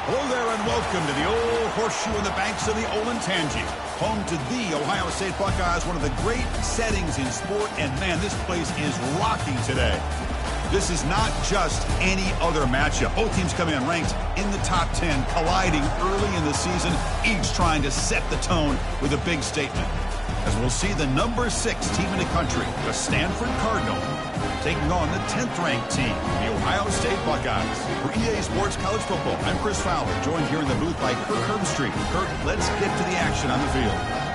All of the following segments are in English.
Hello there and welcome to the old horseshoe in the banks of the Olentangy. Home to the Ohio State Buckeyes, one of the great settings in sport. And man, this place is rocking today. This is not just any other matchup. Both teams coming in ranked in the top 10, colliding early in the season, each trying to set the tone with a big statement. As we'll see the number 6 team in the country, the Stanford Cardinal, taking on the 10th-ranked team, the Ohio State Buckeyes. For EA Sports College Football, I'm Chris Fowler, joined here in the booth by Kirk Herbstreit. Kirk, let's get to the action on the field.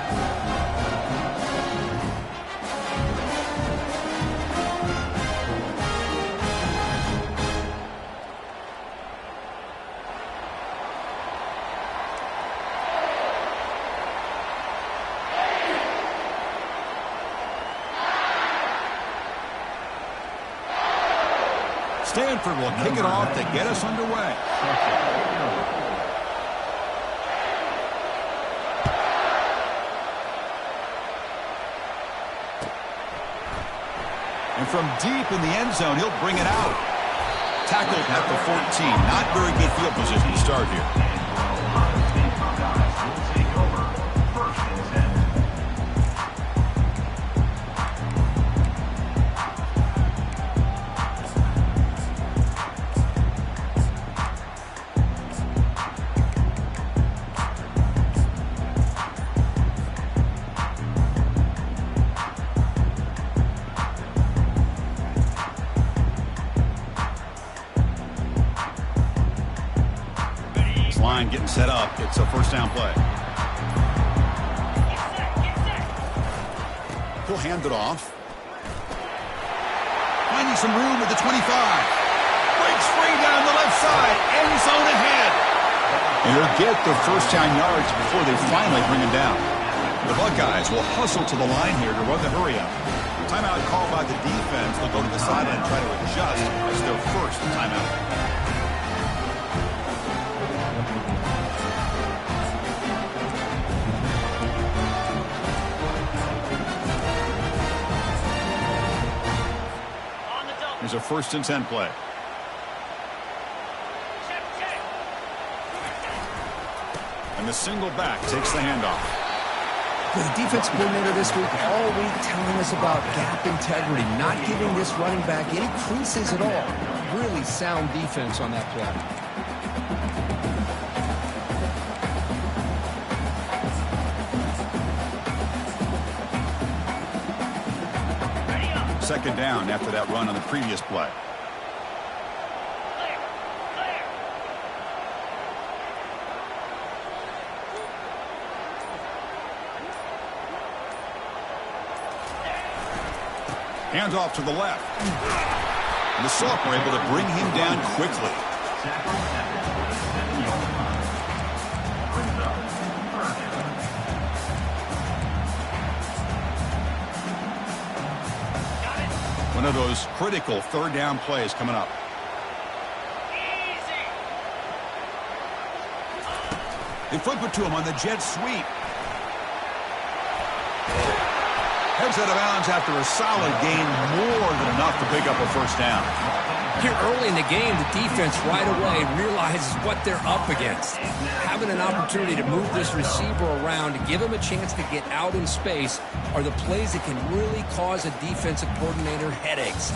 Stanford will kick it off to get us underway. And from deep in the end zone, he'll bring it out. Tackled at the 14. Not very good field position to start here. Line getting set up. It's a first down play. He'll hand it off. Finding some room at the 25. Breaks free down the left side. End zone ahead. And he'll get the first down yards before they finally bring him down. The Buckeyes will hustle to the line here to run the hurry up. Timeout called by the defense. They'll go to the sideline and try to adjust as their first timeout. Here's a 1st and 10 play. And the single back takes the handoff. The defense coordinator this week all week telling us about gap integrity, not giving this running back any creases at all. Really sound defense on that play. Second down after that run on the previous play. Hands off to the left. And the sophomore able to bring him down quickly. One of those critical third down plays coming up. They flip it to him on the jet sweep. Heads out of bounds after a solid gain, more than enough to pick up a first down. Here early in the game, the defense right away realizes what they're up against. Having an opportunity to move this receiver around to give him a chance to get out in space are the plays that can really cause a defensive coordinator headaches.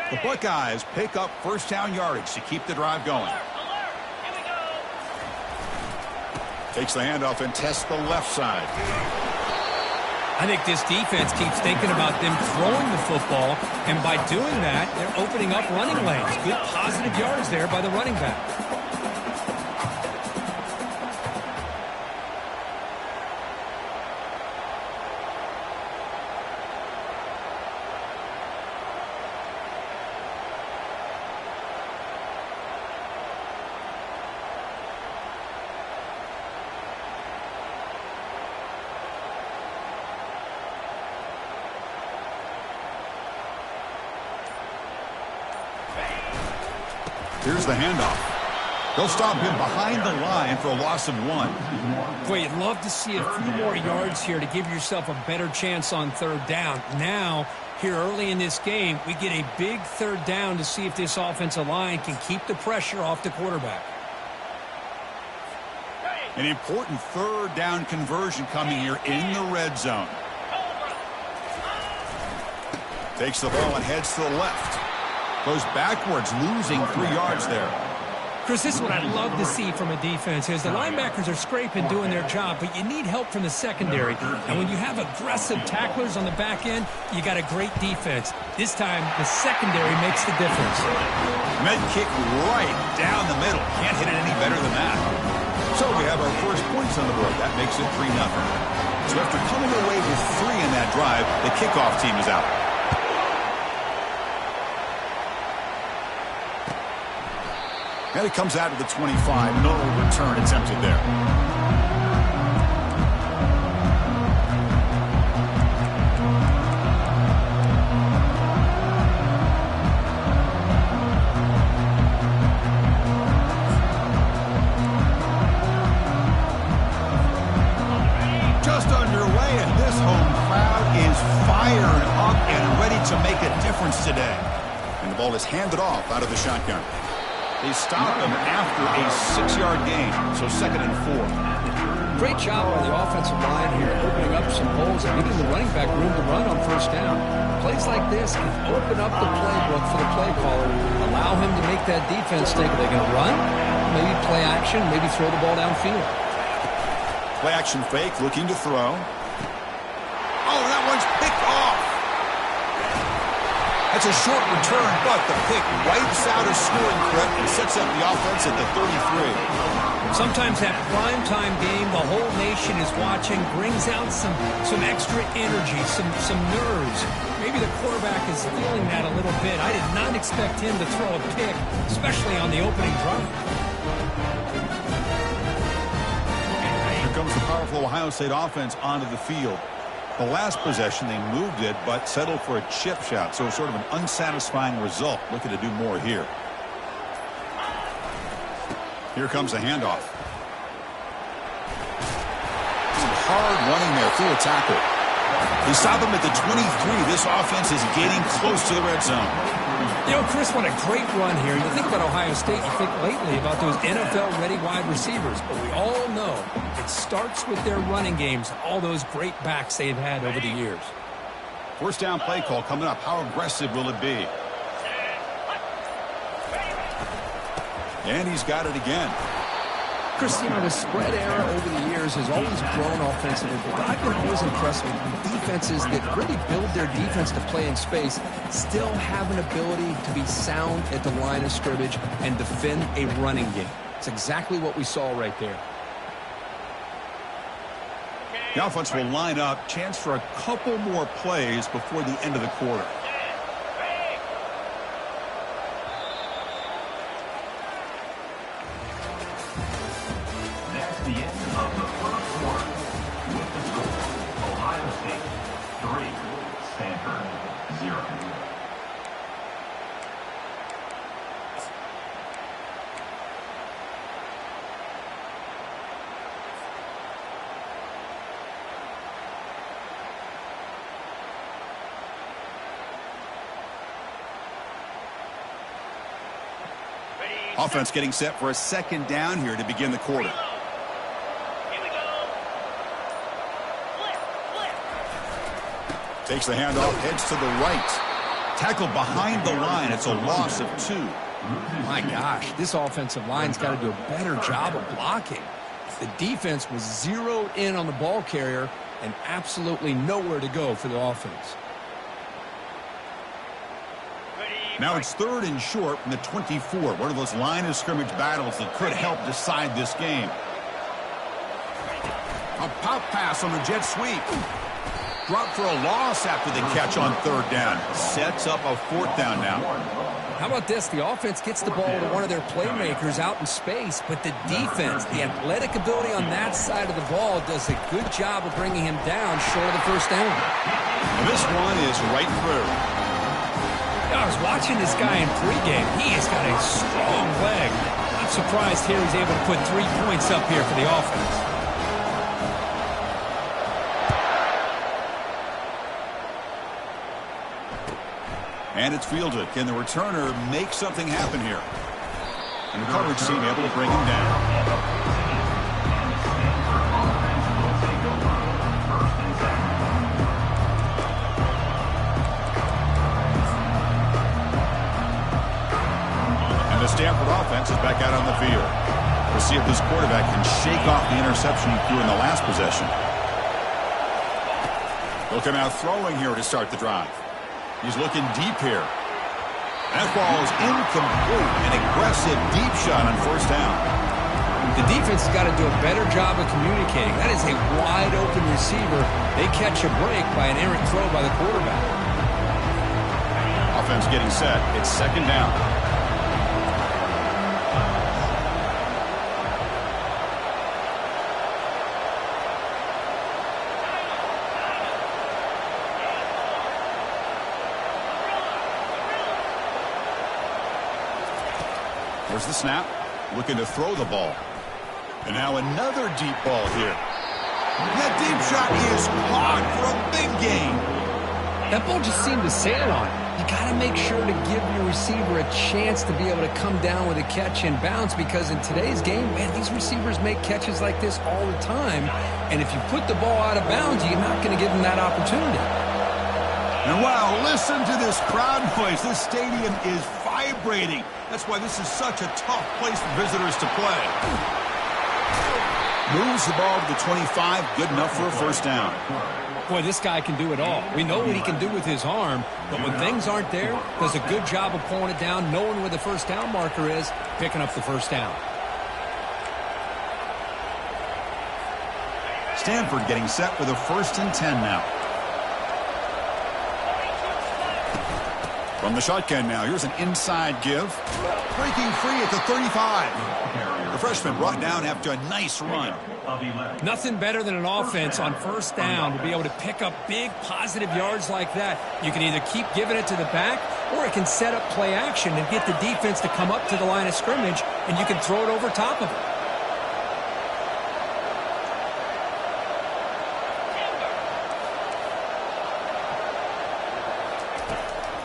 The Buckeyes pick up first down yardage to keep the drive going. Takes the handoff and tests the left side. I think this defense keeps thinking about them throwing the football, and by doing that, they're opening up running lanes. Good positive yards there by the running back. Here's the handoff. They'll stop him behind the line for a loss of 1. Boy, you'd love to see a few more yards here to give yourself a better chance on third down. Now, here early in this game, we get a big third down to see if this offensive line can keep the pressure off the quarterback. An important third down conversion coming here in the red zone. Takes the ball and heads to the left. Goes backwards, losing 3 yards there. Chris, this is what I'd love to see from a defense is the linebackers are scraping, doing their job, but you need help from the secondary. And when you have aggressive tacklers on the back end, you got a great defense. This time, the secondary makes the difference. Med kick right down the middle. Can't hit it any better than that. So we have our first points on the board. That makes it 3-0. So after coming away with 3 in that drive, the kickoff team is out. And it comes out to the 25. No return attempted there. Just underway, and this home crowd is fired up and ready to make a difference today. And the ball is handed off out of the shotgun. They stop him after a 6-yard gain, so 2nd and 4. Great job on the offensive line here, opening up some holes and giving the running back room to run on first down. Plays like this can open up the playbook for the play caller, allow him to make that defense think, are they going to run? Maybe play action, maybe throw the ball downfield. Play action fake, looking to throw. Oh, that one's picked off. That's a short return, but the pick wipes out a scoring threat and sets up the offense at the 33. Sometimes that primetime game, the whole nation is watching, brings out some extra energy, some nerves. Maybe the quarterback is feeling that a little bit. I did not expect him to throw a pick, especially on the opening drive. Here comes the powerful Ohio State offense onto the field. The last possession, they moved it, but settled for a chip shot, so sort of an unsatisfying result. Looking to do more here. Here comes the handoff. Some hard running there through a tackle. They stop him at the 23. This offense is getting close to the red zone. You know, Chris, what a great run here. You think about Ohio State, you think lately about those NFL-ready wide receivers, but we all know it starts with their running games, all those great backs they've had over the years. First down play call coming up. How aggressive will it be? And he's got it again. Chris, you know, the spread era over the years has always grown offensively, but I've been always impressed with defenses that really build their defense to play in space, still have an ability to be sound at the line of scrimmage and defend a running game. It's exactly what we saw right there. The offense will line up. Chance for a couple more plays before the end of the quarter. 3, Stanford 0. Offense getting set for a second down here to begin the quarter. Takes the handoff, heads to the right. Tackled behind the line. It's a loss of 2. My gosh, this offensive line's got to do a better job of blocking. The defense was zeroed in on the ball carrier and absolutely nowhere to go for the offense. Now it's 3rd and short from the 24. One of those line of scrimmage battles that could help decide this game. A pop pass on the jet sweep. Dropped for a loss after the catch on 3rd down. Sets up a 4th down now. How about this? The offense gets the ball to one of their playmakers out in space, but the defense, the athletic ability on that side of the ball, does a good job of bringing him down short of the 1st down. And this one is right through. I was watching this guy in pregame. He has got a strong leg. I'm surprised here he's able to put 3 points up here for the offense. And it's fielded. Can the returner make something happen here? And the coverage team able to bring him down. The Stanford offense is back out on the field. We'll see if this quarterback can shake off the interception he threw in the last possession. He'll come out throwing here to start the drive. He's looking deep here. That ball is incomplete. An aggressive deep shot on 1st down. The defense has got to do a better job of communicating. That is a wide open receiver. They catch a break by an errant throw by the quarterback. Offense getting set. It's 2nd down. There's the snap, looking to throw the ball. And now another deep ball here. That deep shot is caught for a big gain. That ball just seemed to sail on it. You got to make sure to give your receiver a chance to be able to come down with a catch and bounce, because in today's game, man, these receivers make catches like this all the time. And if you put the ball out of bounds, you're not going to give them that opportunity. And wow, listen to this crowd noise. This stadium is vibrating. That's why this is such a tough place for visitors to play. Moves the ball to the 25. Good enough for a 1st down. Boy, this guy can do it all. We know what he can do with his arm, but when things aren't there, does a good job of pulling it down, knowing where the 1st down marker is, picking up the 1st down. Stanford getting set for the 1st and 10 now. From the shotgun now, here's an inside give. Breaking free at the 35. The freshman brought down after a nice run. Nothing better than an offense on 1st down to be able to pick up big positive yards like that. You can either keep giving it to the back, or it can set up play action and get the defense to come up to the line of scrimmage, and you can throw it over top of it.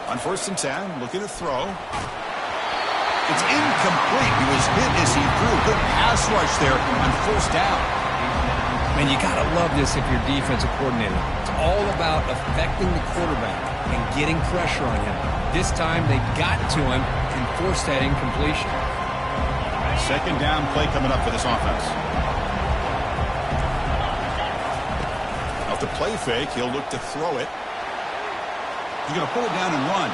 On 1st and 10, looking to throw. It's incomplete. He was hit as he threw. Good pass rush there on 1st down. Man, you got to love this if you're defensive coordinator. It's all about affecting the quarterback and getting pressure on him. This time, they got to him and forced that incompletion. 2nd down play coming up for this offense. Off the play fake, he'll look to throw it. He's going to pull it down and run.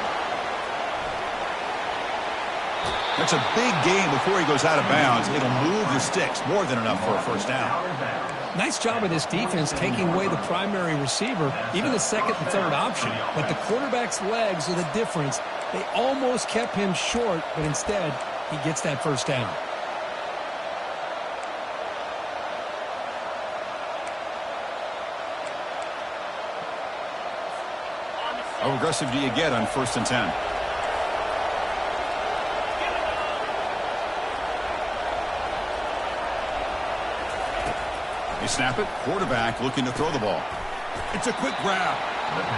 That's a big gain before he goes out of bounds. It'll move the sticks. More than enough for a 1st down. Nice job of this defense taking away the primary receiver, even the 2nd and 3rd option. But the quarterback's legs are the difference. They almost kept him short, but instead, he gets that 1st down. How aggressive do you get on 1st and 10? They snap it. Quarterback looking to throw the ball. It's a quick grab.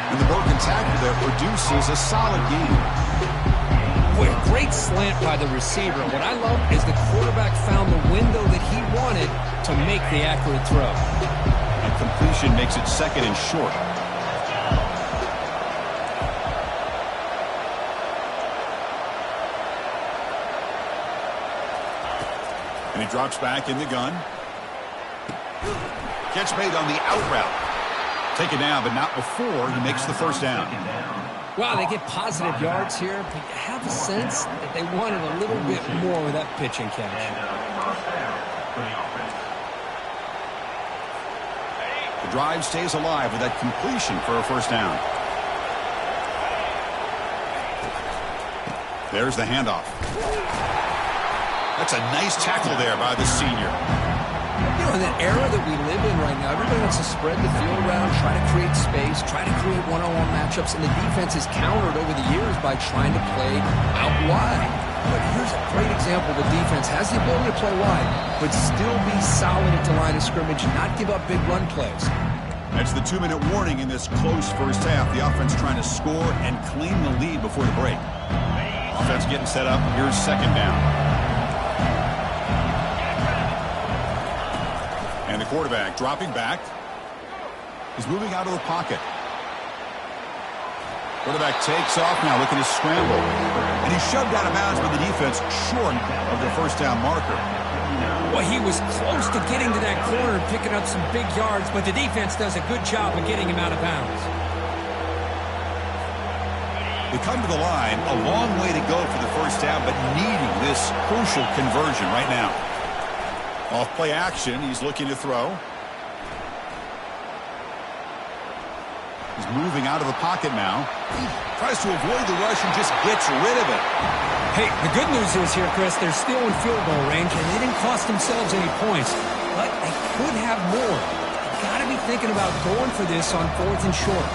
And the broken tackle there produces a solid gain. Boy, a great slant by the receiver. What I love is the quarterback found the window that he wanted to make the accurate throw. And completion makes it 2nd and short. And he drops back in the gun. Catch made on the out route. Taken down, but not before he makes the 1st down. Wow, they get positive yards here, but you have a sense that they wanted a little bit more with that pitch and catch. The drive stays alive with that completion for a 1st down. There's the handoff. That's a nice tackle there by the senior. You know, in the era that we live in right now, everybody wants to spread the field around, try to create space, try to create one-on-one matchups, and the defense is countered over the years by trying to play out wide. But here's a great example. The defense has the ability to play wide, but still be solid at the line of scrimmage, not give up big run plays. That's the 2-minute warning in this close 1st half. The offense trying to score and claim the lead before the break. Offense getting set up. Here's 2nd down. And the quarterback dropping back. He's moving out of the pocket. Quarterback takes off now, looking to scramble. And he's shoved out of bounds by the defense short of the 1st down marker. Well, he was close to getting to that corner and picking up some big yards, but the defense does a good job of getting him out of bounds. They come to the line, a long way to go for the 1st down, but needing this crucial conversion right now. Off play action, he's looking to throw. He's moving out of the pocket now. Tries to avoid the rush and just gets rid of it. Hey, the good news is here, Chris, they're still in field goal range, and they didn't cost themselves any points. But they could have more. Got to be thinking about going for this on 4th and short.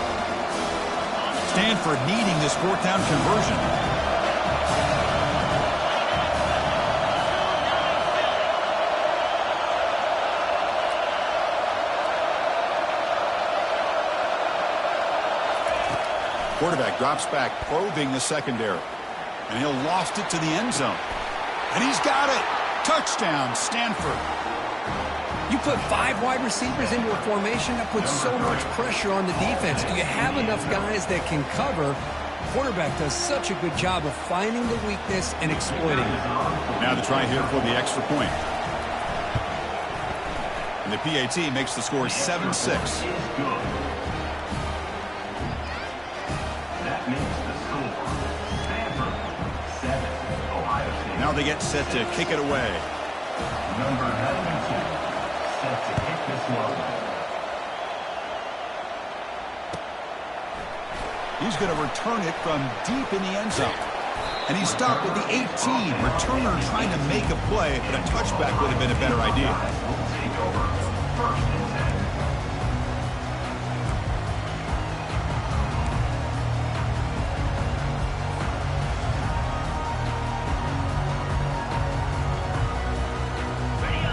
Stanford needing this 4th down conversion. Quarterback drops back, probing the secondary. And he'll loft it to the end zone. And he's got it. Touchdown, Stanford. You put 5 wide receivers into a formation, that puts so much pressure on the defense. Do you have enough guys that can cover? Quarterback does such a good job of finding the weakness and exploiting it. Now the try here for the extra point. And the PAT makes the score 7-6. Now they get set to kick it away. Number 92, set to kick this one. He's going to return it from deep in the end zone. And he's stopped at the 18. Returner trying to make a play, but a touchback would have been a better idea. Will take over 1st and 10.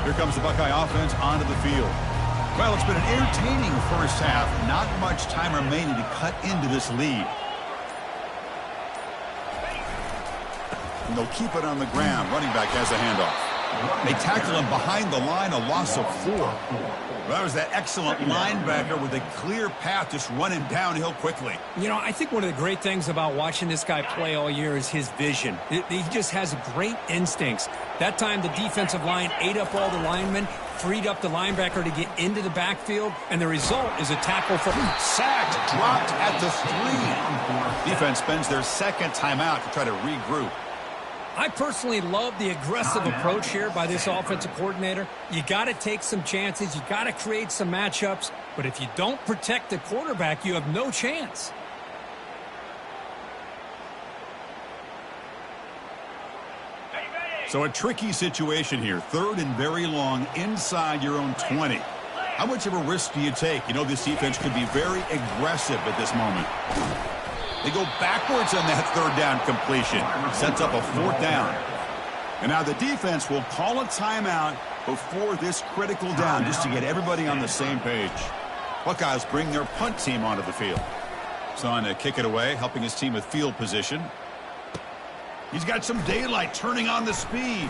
Here comes the Buckeye offense onto the field. Well, it's been an entertaining 1st half. Not much time remaining to cut into this lead. And they'll keep it on the ground. Running back has a handoff. They tackle him behind the line, a loss of 4. Well, that was that excellent linebacker with a clear path just running downhill quickly. You know, I think one of the great things about watching this guy play all year is his vision. He just has great instincts. That time the defensive line ate up all the linemen, freed up the linebacker to get into the backfield, and the result is a tackle for sacked, dropped at the 3. Defense spends their 2nd timeout to try to regroup. I personally love the aggressive approach here by this offensive coordinator. You got to take some chances. You got to create some matchups. But if you don't protect the quarterback, you have no chance. So a tricky situation here. 3rd and very long inside your own 20. How much of a risk do you take? You know this defense could be very aggressive at this moment. They go backwards on that third down completion. Sets up a fourth down. And now the defense will call a timeout before this critical down just to get everybody on the same page. Buckeyes bring their punt team onto the field. Son to kick it away, helping his team with field position. He's got some daylight turning on the speed.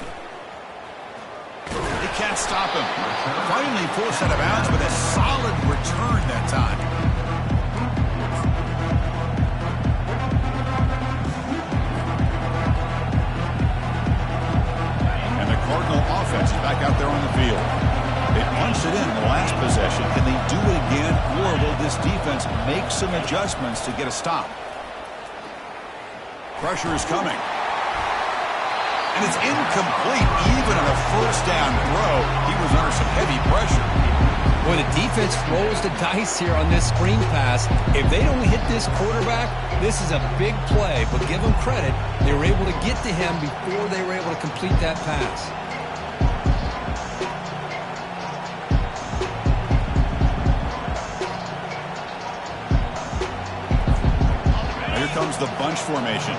They can't stop him. Finally forced out of bounds with a solid return that time. And the Cardinal offense is back out there on the field. They punched it in the last possession. Can they do it again, or will this defense make some adjustments to get a stop? Pressure is coming. And it's incomplete. Even on a first down throw, he was under some heavy pressure. When the defense rolls the dice here on this screen pass, if they don't hit this quarterback, this is a big play. But give them credit, they were able to get to him before they were able to complete that pass. Here comes the bunch formation.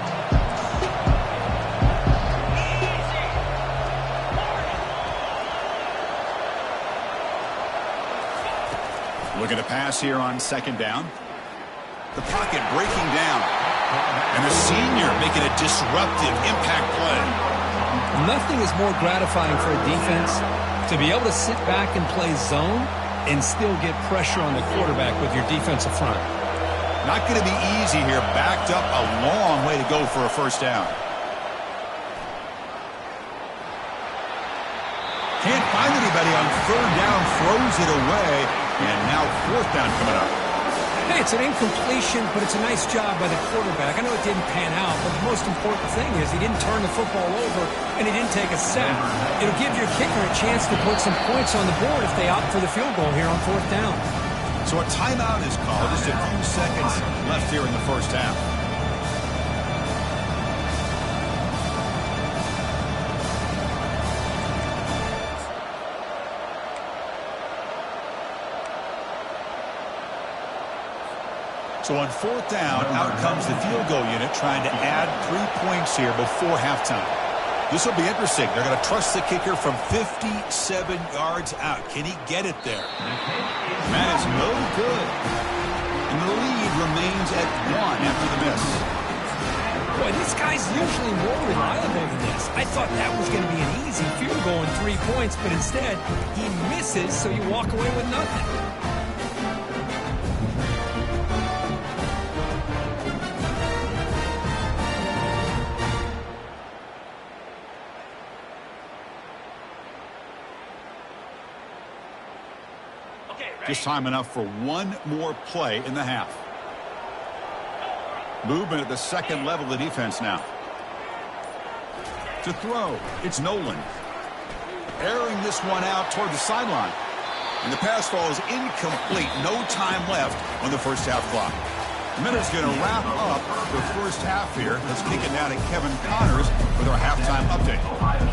Looking to pass here on second down. The pocket breaking down. And the senior making a disruptive impact play. Nothing is more gratifying for a defense to be able to sit back and play zone and still get pressure on the quarterback with your defensive front. Not going to be easy here. Backed up a long way to go for a first down. Can't find anybody on third down. Throws it away. And now fourth down coming up. Hey, it's an incompletion, but it's a nice job by the quarterback. I know it didn't pan out, but the most important thing is he didn't turn the football over and he didn't take a sack. It'll give your kicker a chance to put some points on the board if they opt for the field goal here on fourth down. So a timeout is called. Just a few seconds left here in the first half. So on fourth down, out comes the field goal unit trying to add 3 points here before halftime. This will be interesting. They're going to trust the kicker from 57 yards out. Can he get it there? And that is no good. And the lead remains at 1 after the miss. Boy, this guy's usually more reliable than this. I thought that was going to be an easy field goal and 3 points, but instead he misses, so you walk away with nothing. Just time enough for one more play in the half. Movement at the second level of the defense now. To throw, it's Nolan. Airing this one out toward the sideline. And the pass falls incomplete. No time left on the first half clock. The Minute's going to wrap up the first half here. Let's kick it now to Kevin Connors with our halftime update.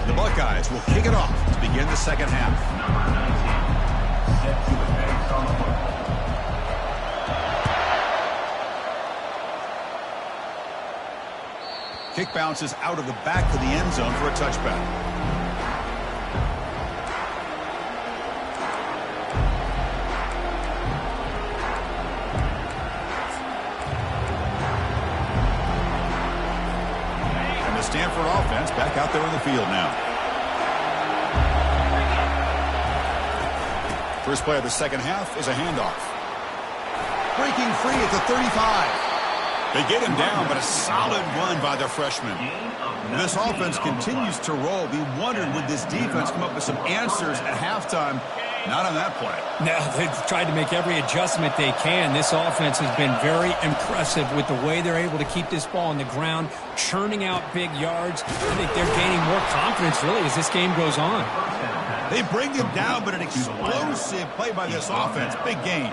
The Buckeyes will kick it off to begin the second half. Kick bounces out of the back of the end zone for a touchback. And the Stanford offense back out there on the field now. First play of the second half is a handoff. Breaking free at the 35. They get him down, but a solid run by the freshman. This offense continues to roll. We wondered, would this defense come up with some answers at halftime? Not on that play. No, they've tried to make every adjustment they can. This offense has been very impressive with the way they're able to keep this ball on the ground, churning out big yards. I think they're gaining more confidence, really, as this game goes on. They bring him down, but an explosive play by this offense. Big gain.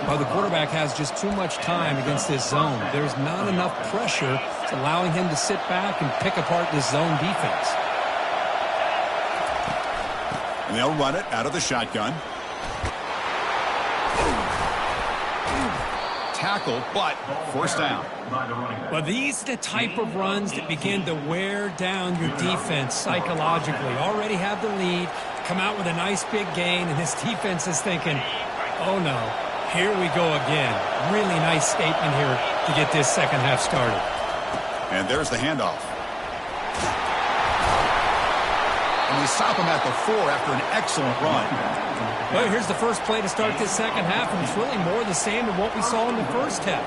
Well, the quarterback has just too much time against this zone. There's not enough pressure. It's allowing him to sit back and pick apart this zone defense. And they'll run it out of the shotgun. tackle, but first down. Well, these are the type of runs that begin to wear down your defense psychologically. Already have the lead, come out with a nice big gain, and this defense is thinking, oh no, here we go again. Really nice statement here to get this second half started. And there's the handoff. And they stop him at the 4 after an excellent run. Well, here's the first play to start this second half, and it's really more the same of what we saw in the first half.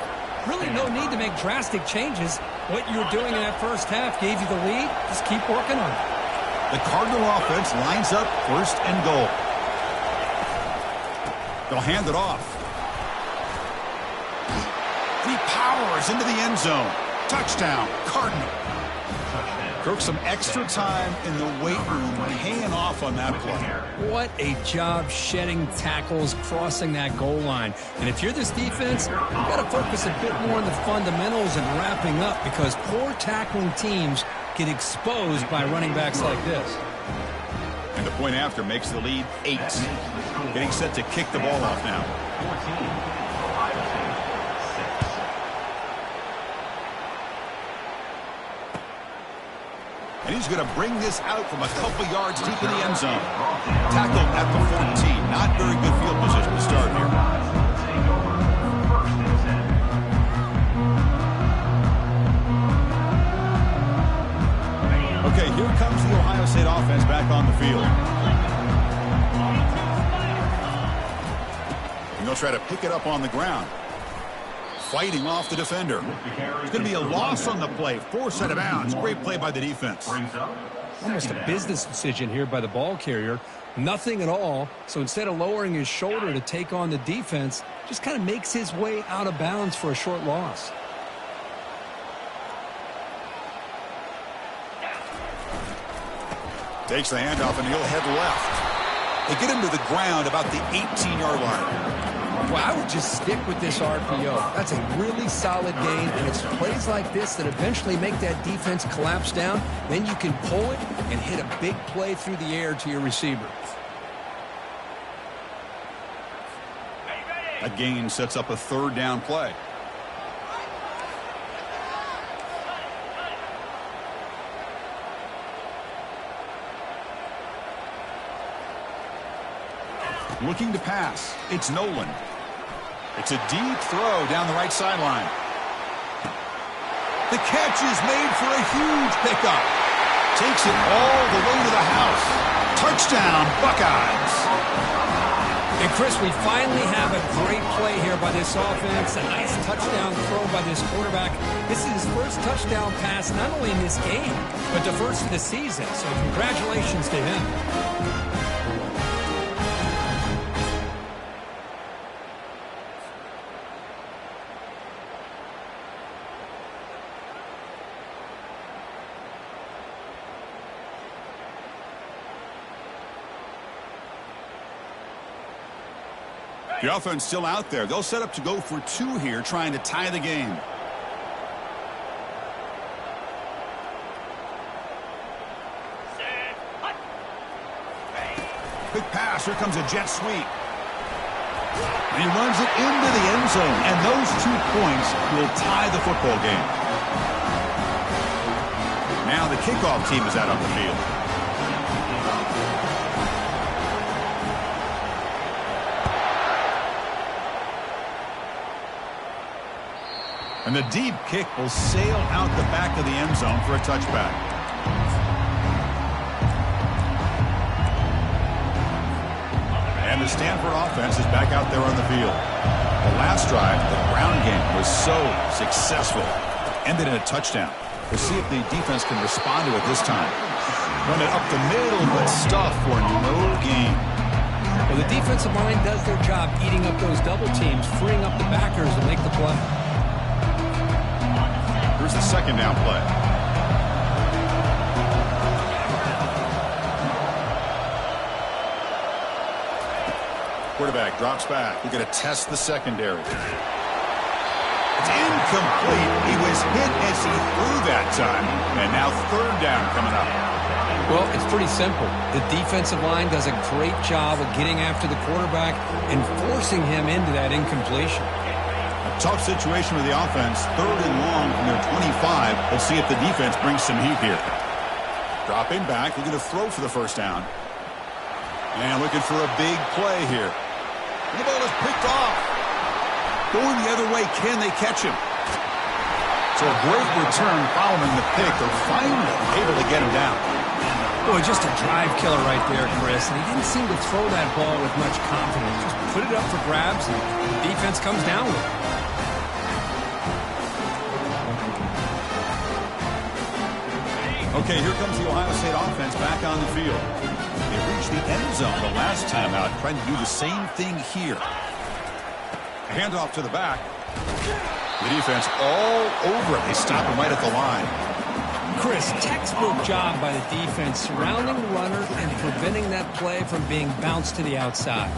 Really no need to make drastic changes. What you were doing in that first half gave you the lead. Just keep working on it. The Cardinal offense lines up first and goal. They'll hand it off. Deep powers into the end zone. Touchdown, Cardinal. Took some extra time in the weight room paying off on that play. What a job shedding tackles, crossing that goal line. And if you're this defense, you've got to focus a bit more on the fundamentals and wrapping up, because poor tackling teams get exposed by running backs like this. And the point after makes the lead 8. Getting set to kick the ball off now. 14. And he's going to bring this out from a couple yards deep in the end zone. Tackled at the 14. Not very good field position to start here. Okay, here comes the Ohio State offense back on the field. And they'll try to pick it up on the ground. Fighting off the defender. It's going to be a loss on the play. Forced out of bounds. Great play by the defense. Almost a business decision here by the ball carrier. Nothing at all. So instead of lowering his shoulder to take on the defense, just kind of makes his way out of bounds for a short loss. Takes the handoff and he'll head left. They get him to the ground about the 18-yard line. Well, I would just stick with this RPO. That's a really solid gain, and it's plays like this that eventually make that defense collapse down. Then you can pull it and hit a big play through the air to your receiver. That gain sets up a third down play. Looking to pass. It's Nolan. It's a deep throw down the right sideline. The catch is made for a huge pickup. Takes it all the way to the house. Touchdown, Buckeyes. And Chris, we finally have a great play here by this offense. A nice touchdown throw by this quarterback. This is his first touchdown pass, not only in this game, but the first of the season. So congratulations to him. The offense still out there. They'll set up to go for 2 here, trying to tie the game. Quick pass. Here comes a jet sweep. And he runs it into the end zone. And those 2 points will tie the football game. Now the kickoff team is out on the field. And the deep kick will sail out the back of the end zone for a touchback. And the Stanford offense is back out there on the field. The last drive, the ground game, was so successful. It ended in a touchdown. We'll see if the defense can respond to it this time. Run it up the middle, but stuff for no gain. Well, the defensive line does their job eating up those double teams, freeing up the backers to make the play. Here's the second down play. Quarterback drops back. We're going to test the secondary. It's incomplete. He was hit as he threw that time. And now third down coming up. Well, it's pretty simple. The defensive line does a great job of getting after the quarterback and forcing him into that incompletion. A Tough situation with the offense. 3rd and long from their 25. Let's see if the defense brings some heat here. Dropping back, looking to throw for the first down. And looking for a big play here. And the ball is picked off. Going the other way, can they catch him? So a great return following the pick. They're finally able to get him down. Boy, just a drive killer right there, Chris. And he didn't seem to throw that ball with much confidence. Just put it up for grabs, and the defense comes down with it. Okay, here comes the Ohio State offense back on the field. They reached the end zone the last time out, trying to do the same thing here. A handoff to the back. The defense all over it. They stop him right at the line. Chris, textbook job by the defense surrounding the runner and preventing that play from being bounced to the outside.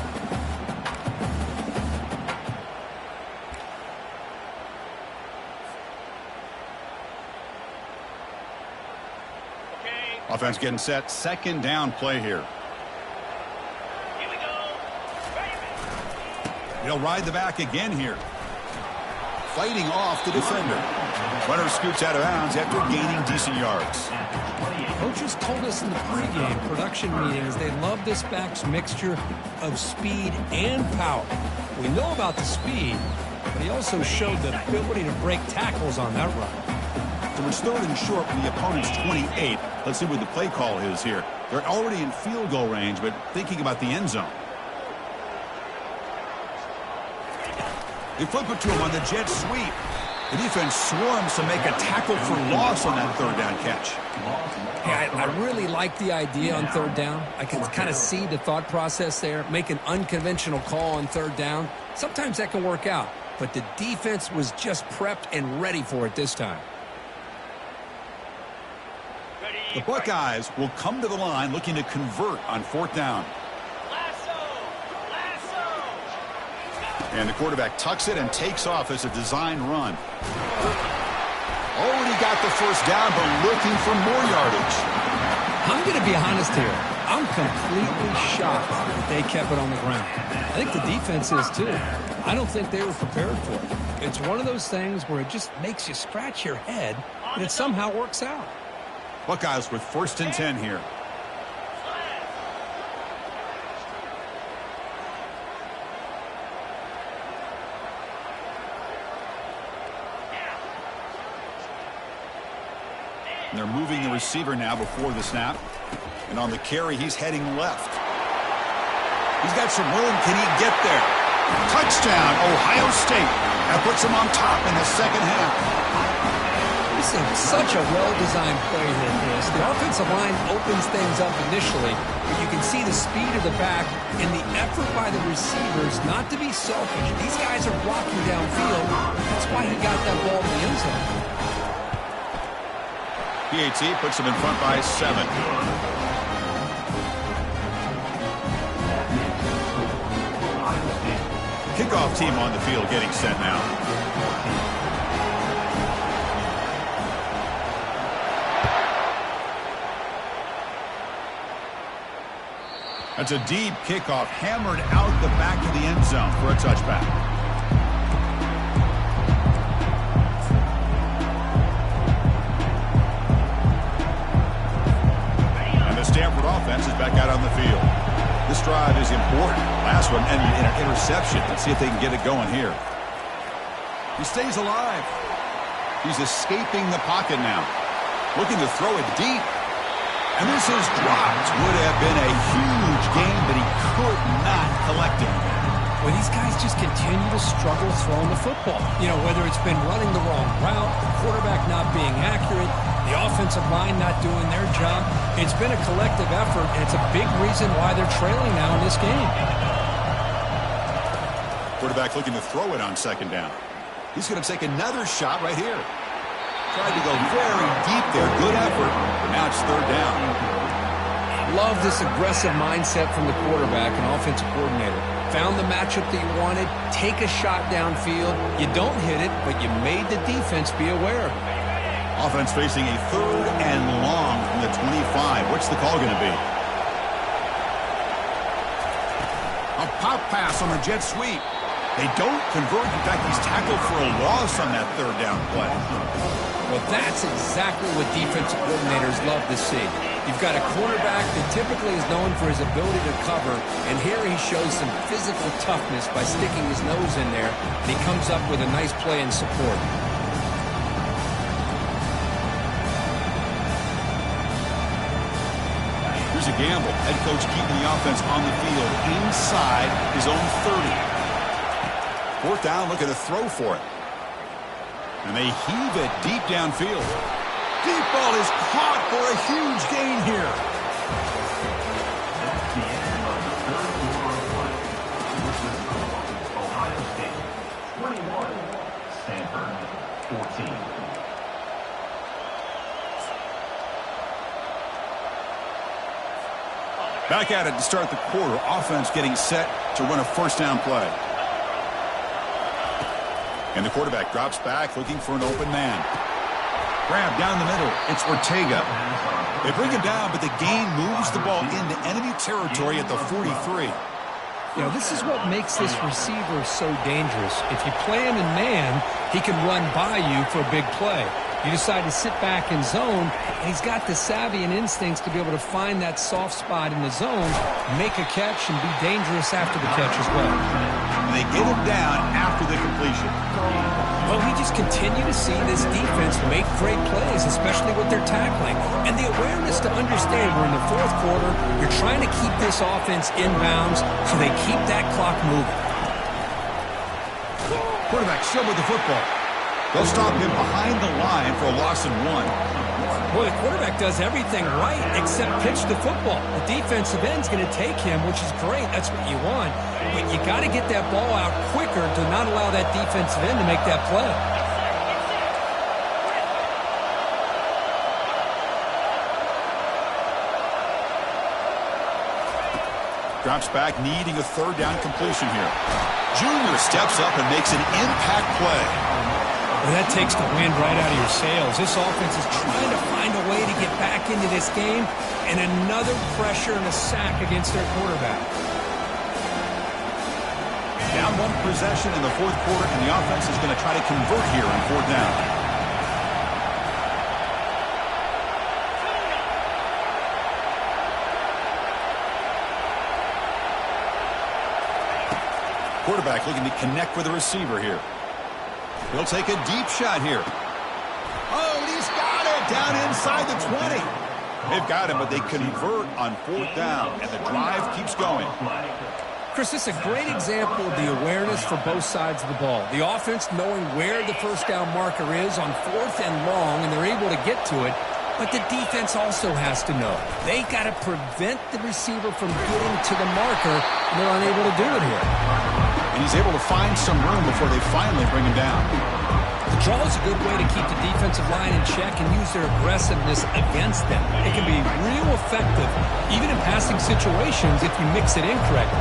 Offense getting set. 2nd down play here. Here we go. He'll ride the back again here. Fighting off the defender. Runner scoots out of bounds after gaining decent yards. Coaches told us in the pregame production meetings they love this back's mixture of speed and power. We know about the speed, but he also showed the ability to break tackles on that run. So it's 3rd and short from the opponent's 28. Let's see what the play call is here. They're already in field goal range, but thinking about the end zone. They flip it to him on the jet sweep. The defense swarms to make a tackle for loss on that 3rd down catch. Hey, I really like the idea on 3rd down. I can kind of see the thought process there. Make an unconventional call on 3rd down. Sometimes that can work out, but the defense was just prepped and ready for it this time. The Buckeyes will come to the line looking to convert on 4th down. And the quarterback tucks it and takes off as a design run. Already got the first down, but looking for more yardage. I'm going to be honest here. I'm completely shocked that they kept it on the ground. I think the defense is too. I don't think they were prepared for it. It's one of those things where it just makes you scratch your head, but it somehow works out. Buckeyes with 1st and 10 here. And they're moving the receiver now before the snap. And on the carry, he's heading left. He's got some room. Can he get there? Touchdown, Ohio State. That puts him on top in the 2nd half. This is such a well-designed play here, Chris. The offensive line opens things up initially, but you can see the speed of the back and the effort by the receivers not to be selfish. These guys are blocking downfield. That's why he got that ball to the end zone. PAT puts him in front by 7. Kickoff team on the field getting set now. That's a deep kickoff, hammered out the back of the end zone for a touchback. And the Stanford offense is back out on the field. This drive is important. Last one ended in an interception. Let's see if they can get it going here. He stays alive. He's escaping the pocket now. Looking to throw it deep. And this is dropped. Would have been a huge gain, but he could not collect it. Well, these guys just continue to struggle throwing the football. You know, whether it's been running the wrong route, the quarterback not being accurate, the offensive line not doing their job. It's been a collective effort, and it's a big reason why they're trailing now in this game. Quarterback looking to throw it on 2nd down. He's going to take another shot right here. Tried to go very deep there. Good effort. But now it's 3rd down. Love this aggressive mindset from the quarterback and offensive coordinator. Found the matchup that you wanted. Take a shot downfield. You don't hit it, but you made the defense be aware. Offense facing a 3rd and long from the 25. What's the call going to be? A pop pass on the jet sweep. They don't convert. In fact, he's tackled for a loss on that third down play. Well, that's exactly what defensive coordinators love to see. You've got a quarterback that typically is known for his ability to cover, and here he shows some physical toughness by sticking his nose in there, and he comes up with a nice play in support. Here's a gamble. Head coach keeping the offense on the field inside his own 30. Fourth down, looking to throw for it. And they heave it deep downfield. Deep ball is caught for a huge gain here. That's the end of the third quarter of play. This is Ohio State 21, Stanford 14. Back at it to start the quarter. Offense getting set to run a first down play. And the quarterback drops back looking for an open man. Grab down the middle. It's Ortega. They bring him down, but the gain moves the ball into enemy territory at the 43. You know, this is what makes this receiver so dangerous. If you play him in man, he can run by you for a big play. You decide to sit back in zone, and he's got the savvy and instincts to be able to find that soft spot in the zone, make a catch, and be dangerous after the catch as well. And they get him down after the completion. Well, we just continue to see this defense make great plays, especially with their tackling. And the awareness to understand we're in the fourth quarter, you're trying to keep this offense inbounds so they keep that clock moving. Quarterback still with the football. They'll stop him behind the line for a loss of 1. Boy, the quarterback does everything right except pitch the football. The defensive end's going to take him, which is great. That's what you want. But you got to get that ball out quicker to not allow that defensive end to make that play. Drops back, needing a third down completion here. Junior steps up and makes an impact play. Well, that takes the wind right out of your sails. This offense is trying to find a way to get back into this game, and another pressure and a sack against their quarterback. Down one possession in the fourth quarter, and the offense is going to try to convert here on fourth down. Quarterback looking to connect with the receiver here. He'll take a deep shot here. Oh, and he's got it down inside the 20. They've got him, but they convert on fourth down, and the drive keeps going. Chris, this is a great example of the awareness for both sides of the ball. The offense knowing where the first down marker is on fourth and long, and they're able to get to it. But the defense also has to know. They got to prevent the receiver from getting to the marker, and they're unable to do it here. And he's able to find some room before they finally bring him down. The draw is a good way to keep the defensive line in check and use their aggressiveness against them. It can be real effective, even in passing situations, if you mix it in correctly.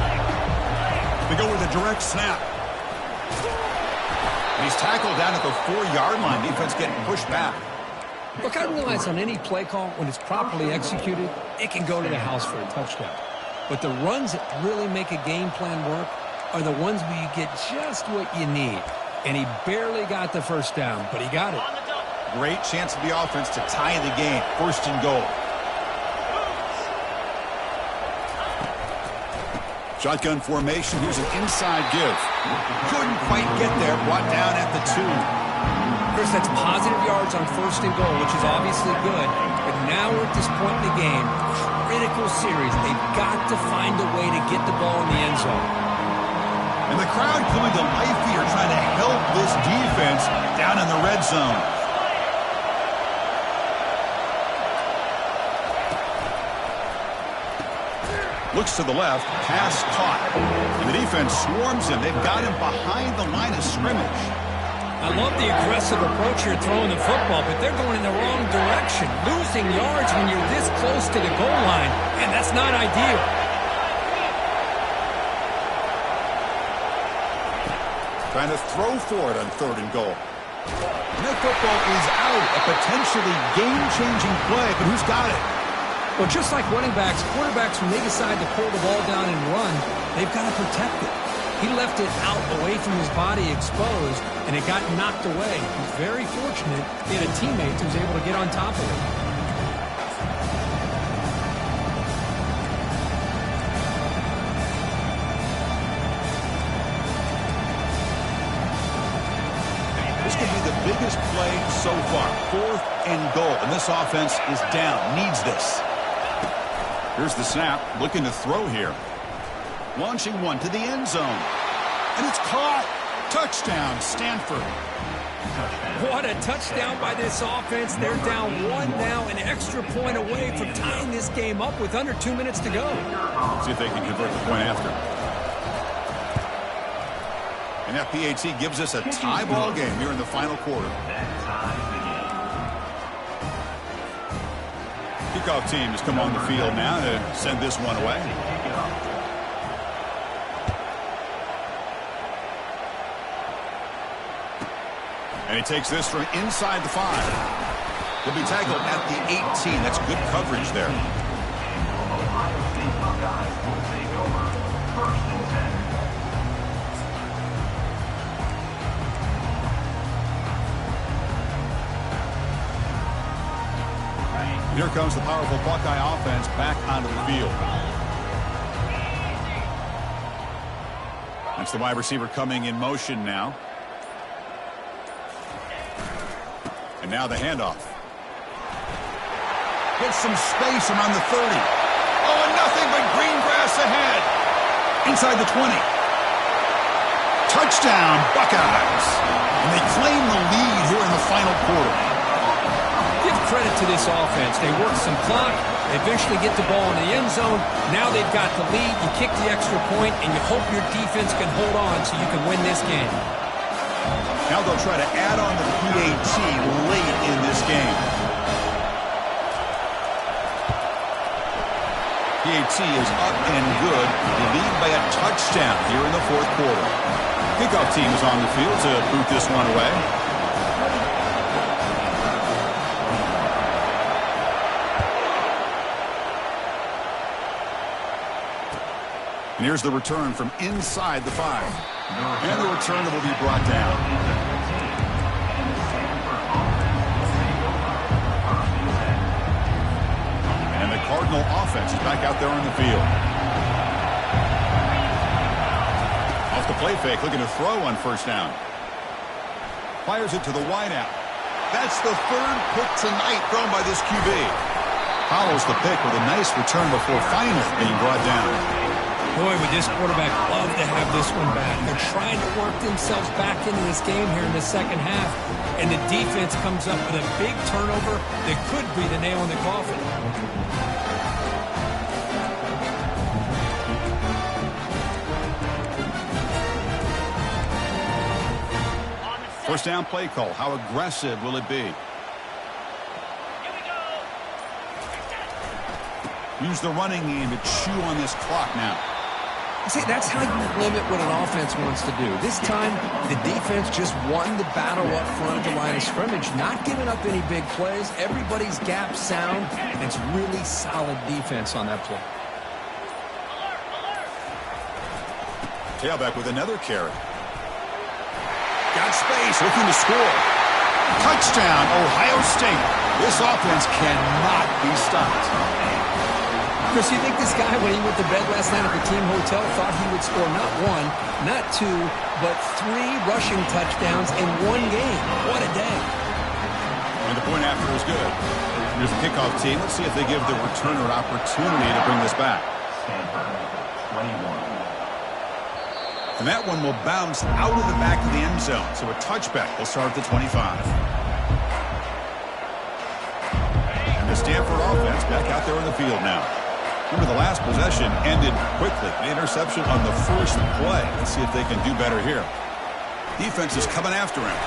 They go with a direct snap. And he's tackled down at the 4-yard line. Defense getting pushed back. Look, I realize on any play call, when it's properly executed, it can go to the house for a touchdown. But the runs that really make a game plan work are the ones where you get just what you need. And he barely got the first down, but he got it. Great chance of the offense to tie the game. First and goal. Shotgun formation. Here's an inside give. Couldn't quite get there. Brought down at the 2. Chris, that's positive yards on first and goal, which is obviously good. But now we're at this point in the game, critical series. They've got to find a way to get the ball in the end zone. And the crowd coming to life here, trying to help this defense down in the red zone. Looks to the left, pass caught. And the defense swarms him. They've got him behind the line of scrimmage. I love the aggressive approach here throwing the football, but they're going in the wrong direction. Losing yards when you're this close to the goal line, and that's not ideal. Trying to throw for it on third and goal. And that football is out. A potentially game-changing play, but who's got it? Well, just like running backs, quarterbacks, when they decide to pull the ball down and run, they've got to protect it. He left it out away from his body exposed, and it got knocked away. He's very fortunate he had a teammate who was able to get on top of it. This could be the biggest play so far. 4th and goal, and this offense is down. Needs this. Here's the snap. Looking to throw here. Launching one to the end zone. And it's caught. Touchdown, Stanford. What a touchdown by this offense. They're down 1 now, an extra point away from tying this game up with under 2 minutes to go. See if they can convert the point after. And FPHC gives us a tie ball game here in the final quarter. Kickoff team has come on the field now to send this one away. And he takes this from inside the 5. He'll be tackled at the 18. That's good coverage there. Here comes the powerful Buckeye offense back onto the field. That's the wide receiver coming in motion now. And now the handoff. Gets some space around the 30. Oh, and nothing but green grass ahead. Inside the 20. Touchdown, Buckeyes. And they claim the lead here in the final quarter. Give credit to this offense. They work some clock. They eventually get the ball in the end zone. Now they've got the lead. You kick the extra point, and you hope your defense can hold on so you can win this game. Now they'll try to add on to the PAT late in this game. PAT is up and good. They lead by a touchdown here in the 4th quarter. Kickoff team is on the field to boot this one away. And here's the return from inside the 5. And the return that will be brought down. And the Cardinal offense is back out there on the field. Off the play fake, looking to throw on 1st down. Fires it to the wideout. That's the 3rd pick tonight thrown by this QB. Follows the pick with a nice return before finally being brought down. Boy, would this quarterback love to have this one back. They're trying to work themselves back into this game here in the 2nd half. And the defense comes up with a big turnover that could be the nail in the coffin. First down play call. How aggressive will it be? Use the running game to chew on this clock now. See, that's how you limit what an offense wants to do. This time, the defense just won the battle up front of the line of scrimmage, not giving up any big plays. Everybody's gap sound, and it's really solid defense on that play. Tailback with another carry. Got space, looking to score. Touchdown, Ohio State. This offense cannot be stopped. Chris, you think this guy, when he went to bed last night at the team hotel, thought he would score not 1, not 2, but 3 rushing touchdowns in 1 game? What a day. And the point after is good. Here's the kickoff team. Let's see if they give the returner an opportunity to bring this back. And that one will bounce out of the back of the end zone. So a touchback will start at the 25. And the Stanford offense back out there on the field now. Remember, the last possession ended quickly. An interception on the 1st play. Let's see if they can do better here. Defense is coming after him.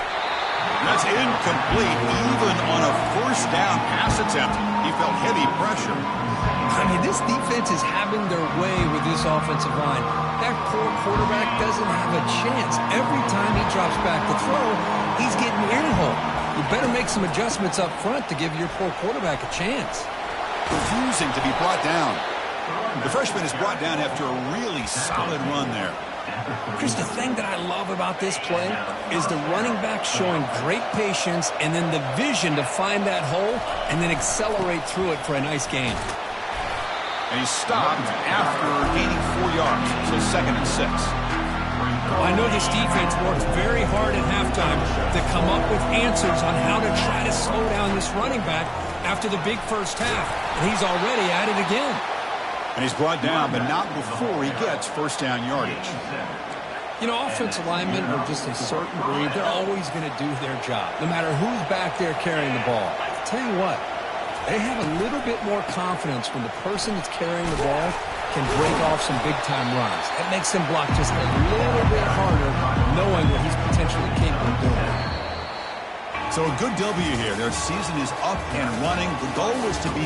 That's incomplete. Even on a 1st down pass attempt, he felt heavy pressure. I mean, this defense is having their way with this offensive line. That poor quarterback doesn't have a chance. Every time he drops back to throw, he's getting air-hole. You better make some adjustments up front to give your poor quarterback a chance. Refusing to be brought down. The freshman is brought down after a really solid run there. Chris, the thing that I love about this play is the running back showing great patience and then the vision to find that hole and then accelerate through it for a nice gain. And he stopped after gaining 4 yards. So 2nd and 6. I know this defense worked very hard at halftime to come up with answers on how to try to slow down this running back after the big first half. And he's already at it again. And he's brought down, but not before he gets first down yardage. You know, offensive linemen are just a certain breed. They're always going to do their job, no matter who's back there carrying the ball. I'll tell you what, they have a little bit more confidence when the person that's carrying the ball can break off some big-time runs. That makes them block just a little bit harder, knowing what he's potentially capable of doing. So a good W here. Their season is up and running. The goal was to be